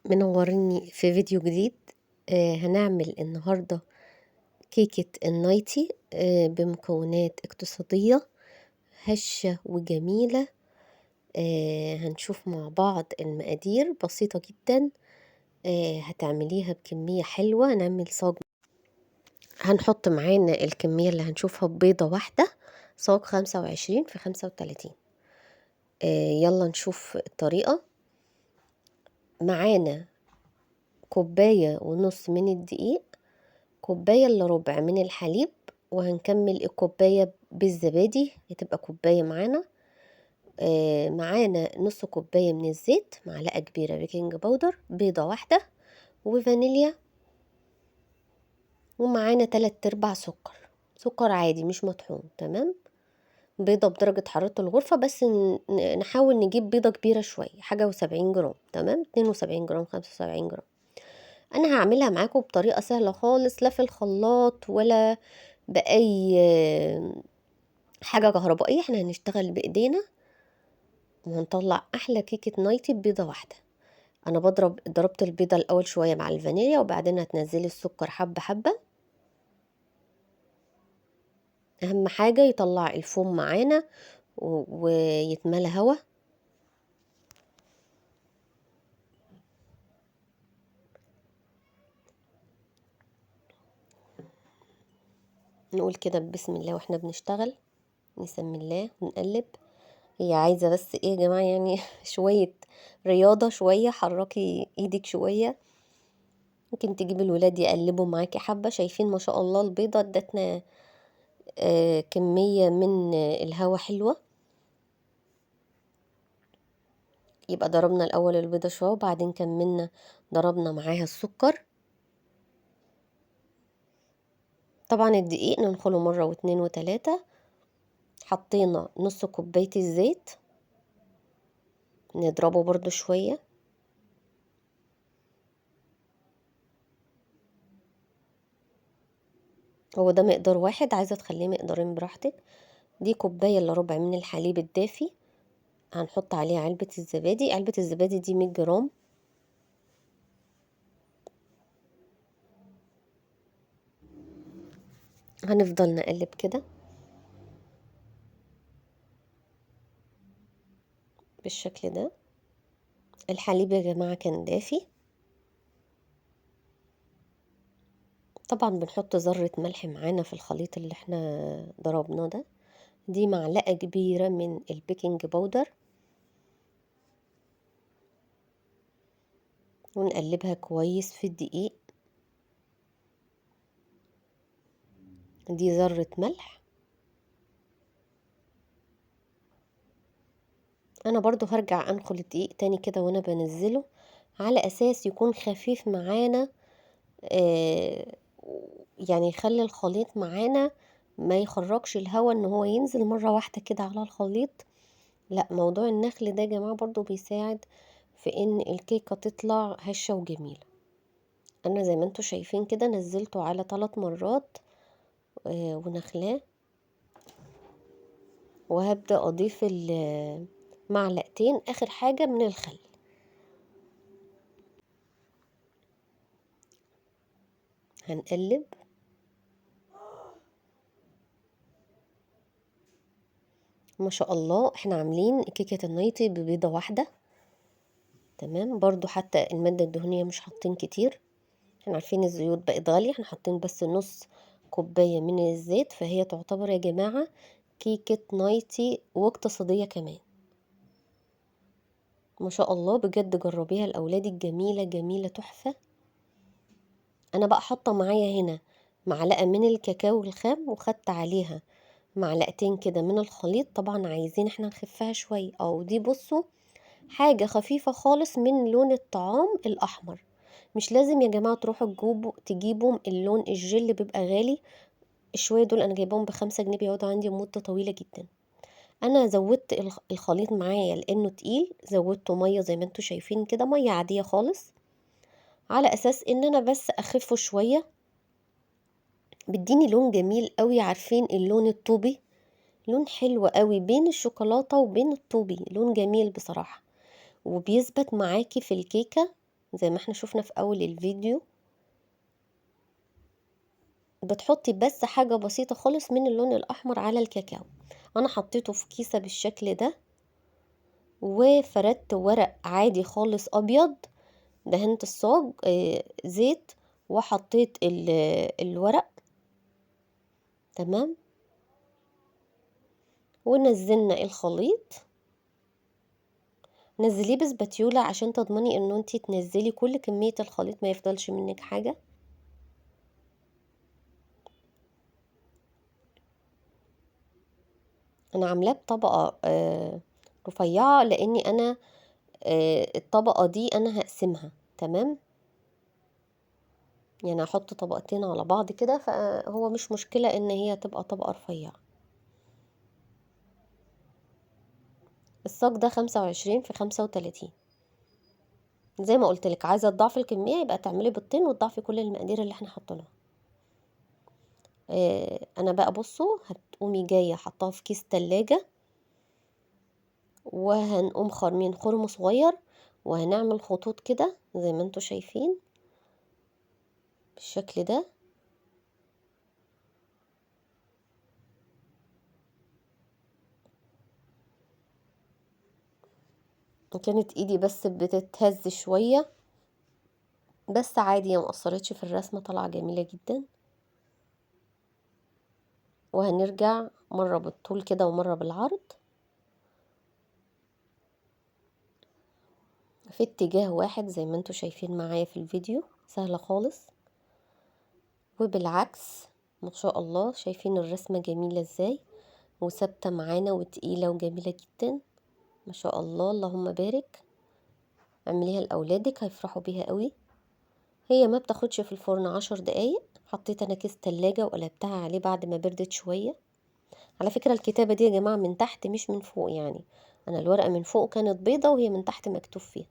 منورني في فيديو جديد. هنعمل النهاردة كيكة النايتي بمكونات اقتصادية هشة وجميلة. هنشوف مع بعض المقادير بسيطة جدا. هتعمليها بكمية حلوة. هنعمل صاج، هنحط معانا الكمية اللي هنشوفها ببيضة واحدة، صاج 25 في 35. يلا نشوف الطريقة. معانا كوباية ونص من الدقيق، كوباية الا ربع من الحليب، وهنكمل الكوباية بالزبادي، هتبقى كوباية معانا. معانا نص كوباية من الزيت، معلقة كبيرة بيكنج باودر، بيضة واحدة، وفانيليا، ومعانا 3/4 سكر عادي مش مطحون. تمام. بيضة بدرجة حرارة الغرفة، بس نحاول نجيب بيضة كبيرة شوية، حاجة و70 جرام. تمام، 72 جرام، 75 جرام. انا هعملها معاكم بطريقة سهلة خالص، لا في الخلاط ولا بأي حاجة كهربائية. احنا هنشتغل بإيدينا وهنطلع أحلى كيكة نايتي ببيضة واحدة. أنا ضربت البيضة الأول شوية مع الفانيليا، وبعدين هتنزلي السكر حبة حبة. أهم حاجة يطلع الفوم معانا ويتملى هوا. نقول كده بسم الله واحنا بنشتغل، نسمي الله ونقلب. هي عايزة بس ايه يا جماعة يعني شوية رياضة، شوية حركي ايدك شوية. ممكن تجيب الولاد يقلبوا معاكي حبة. شايفين ما شاء الله البيضة ادتنا كمية من الهوا حلوة. يبقى ضربنا الأول البيضة شوية، وبعدين كملنا ضربنا معاها السكر. طبعا الدقيق ننخله مرة واتنين وتلاتة. حطينا نص كوباية الزيت، نضربه برضو شوية. هو ده مقدار واحد، عايزة تخليه مقدارين براحتك. دي كوباية الا ربع من الحليب الدافي، هنحط عليه علبة الزبادي. علبة الزبادي دي 100 جرام. هنفضل نقلب كده بالشكل ده. الحليب يا جماعة كان دافي. طبعا بنحط ذرة ملح معانا في الخليط اللي احنا ضربناه ده. دي معلقة كبيرة من البيكنج باودر، ونقلبها كويس في الدقيق. دي ذرة ملح. انا برضو هرجع انخل الدقيق تاني كده وانا بنزله، على اساس يكون خفيف معانا. آه يعني يخلي الخليط معانا ما يخرجش الهواء ان هو ينزل مرة واحدة كده على الخليط. لا، موضوع النخل ده يا جماعة برضو بيساعد في ان الكيكة تطلع هشة وجميلة. انا زي ما انتوا شايفين كده نزلته على 3 مرات ونخلاه. وهبدأ اضيف معلقتين اخر حاجة من الخل. هنقلب. ما شاء الله احنا عاملين كيكة النايتي ببيضة واحدة. تمام. برضو حتى المادة الدهنية مش حاطين كتير. احنا عارفين الزيوت بقت غالية، احنا حاطين بس نص كوباية من الزيت، فهي تعتبر يا جماعة كيكة نايتي واقتصادية كمان. ما شاء الله بجد جربيها لأولادك، جميلة جميلة تحفة. انا بقى حاطة معايا هنا معلقة من الكاكاو الخام، وخدت عليها معلقتين كده من الخليط. طبعا عايزين احنا نخفها شوية. او دي بصوا حاجة خفيفة خالص من لون الطعام الأحمر. مش لازم يا جماعة تروحوا تجيبوا اللون الجل، بيبقى غالي. الشوية دول أنا جايبهم ب5 جنيه، بيقعدوا عندي مدة طويلة جدا. أنا زودت الخليط معايا لأنه تقيل، زودته مية زي ما انتوا شايفين كده، مية عادية خالص، على أساس إن أنا بس أخفه شوية. بيديني لون جميل قوي. عارفين اللون الطوبي؟ لون حلو قوي بين الشوكولاتة وبين الطوبي، لون جميل بصراحة. وبيثبت معاكي في الكيكة زي ما احنا شفنا في اول الفيديو. بتحطي بس حاجة بسيطة خالص من اللون الاحمر على الكاكاو. انا حطيته في كيسة بالشكل ده، وفردت ورق عادي خالص ابيض، دهنت الصاج زيت، وحطيت الورق. تمام. ونزلنا الخليط. نزليه بسباتيولا عشان تضمني انه انتي تنزلي كل كمية الخليط، ما يفضلش منك حاجة. انا عاملاه بطبقة رفيعة، لاني انا الطبقة دي انا هقسمها. تمام. يعني احط طبقتين على بعض كده، فهو مش مشكلة ان هي تبقى طبقة رفيعة. الصاج ده 25 في 35. زي ما قلت لك، عايزة تضاعفي الكمية يبقى تعملي بيضتين وتضاعفي كل المقادير اللي احنا حاطينها. انا بقى بصوا، هتقومي جاية حطاها في كيس تلاجة، وهنقوم خارمين خرم صغير، وهنعمل خطوط كده زي ما انتوا شايفين بالشكل ده. كانت ايدي بس بتتهز شوية، بس عادي، ما اثرتش في الرسمة، طالعة جميلة جدا. وهنرجع مرة بالطول كده ومرة بالعرض في اتجاه واحد زي ما انتوا شايفين معايا في الفيديو. سهلة خالص. وبالعكس، ما شاء الله، شايفين الرسمة جميلة ازاي، وثابتة معانا وتقيلة وجميلة جدا. ما شاء الله، اللهم بارك. اعمليها لاولادك هيفرحوا بيها قوي. هي ما بتاخدش في الفرن 10 دقايق. حطيت انا كيس تلاجة وقلبتها عليه بعد ما بردت شوية. على فكرة الكتابة دي يا جماعة من تحت مش من فوق، يعني انا الورقة من فوق كانت بيضة وهي من تحت مكتوب فيها.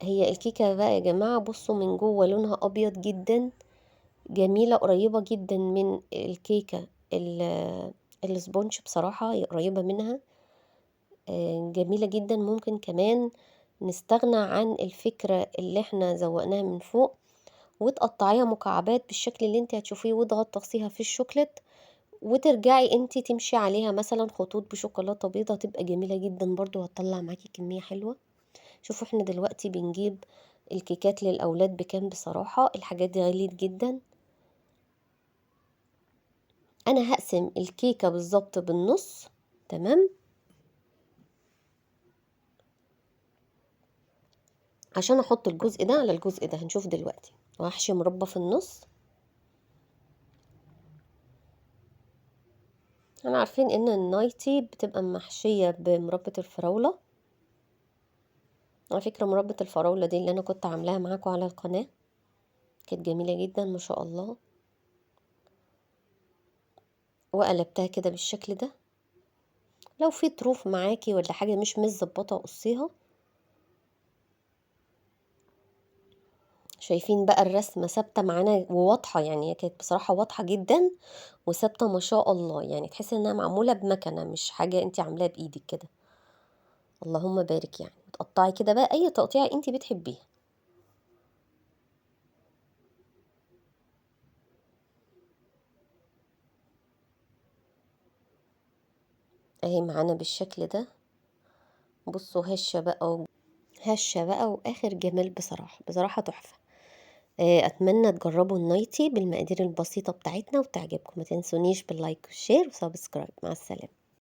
هي الكيكة بقى يا جماعة بصوا من جوه لونها ابيض جدا، جميلة، قريبة جدا من الكيكة السبونج. بصراحة هي قريبة منها، جميلة جدا. ممكن كمان نستغنى عن الفكرة اللي احنا زوقناها من فوق، وتقطعيها مكعبات بالشكل اللي انت هتشوفيه، وتغطسيها في الشوكليت، وترجعي انت تمشي عليها مثلا خطوط بشوكولاتة بيضة، تبقى جميلة جدا برضو، هتطلع معاكي كمية حلوة. شوفوا احنا دلوقتي بنجيب الكيكات للأولاد بكام؟ بصراحة الحاجات دي غالية جدا. انا هقسم الكيكة بالظبط بالنص. تمام. عشان احط الجزء ده على الجزء ده، هنشوف دلوقتي. وهحشي مربى في النص. انا عارفين ان النايتي بتبقى محشية بمربى الفراولة. على فكرة مربى الفراولة دي اللي انا كنت عاملاها معاكم على القناة، كانت جميلة جدا ما شاء الله. وقلبتها كده بالشكل ده. لو في طروف معاكي ولا حاجة مش متظبطة قصيها. شايفين بقى الرسمة ثابتة معانا وواضحة، يعني هي كانت بصراحة واضحة جدا وثابتة ما شاء الله، يعني تحس انها معمولة بمكنة، مش حاجة انت عاملاها بايدك كده. اللهم بارك. يعني تقطعي كده بقى اي تقطيعة انت بتحبيها. اهي معانا بالشكل ده. بصوا هشة بقى هشة بقى واخر جمال، بصراحة بصراحة تحفة. اتمنى تجربوا النايتي بالمقادير البسيطة بتاعتنا وتعجبكم. ما تنسونيش باللايك والشير وسبسكرايب. مع السلامة.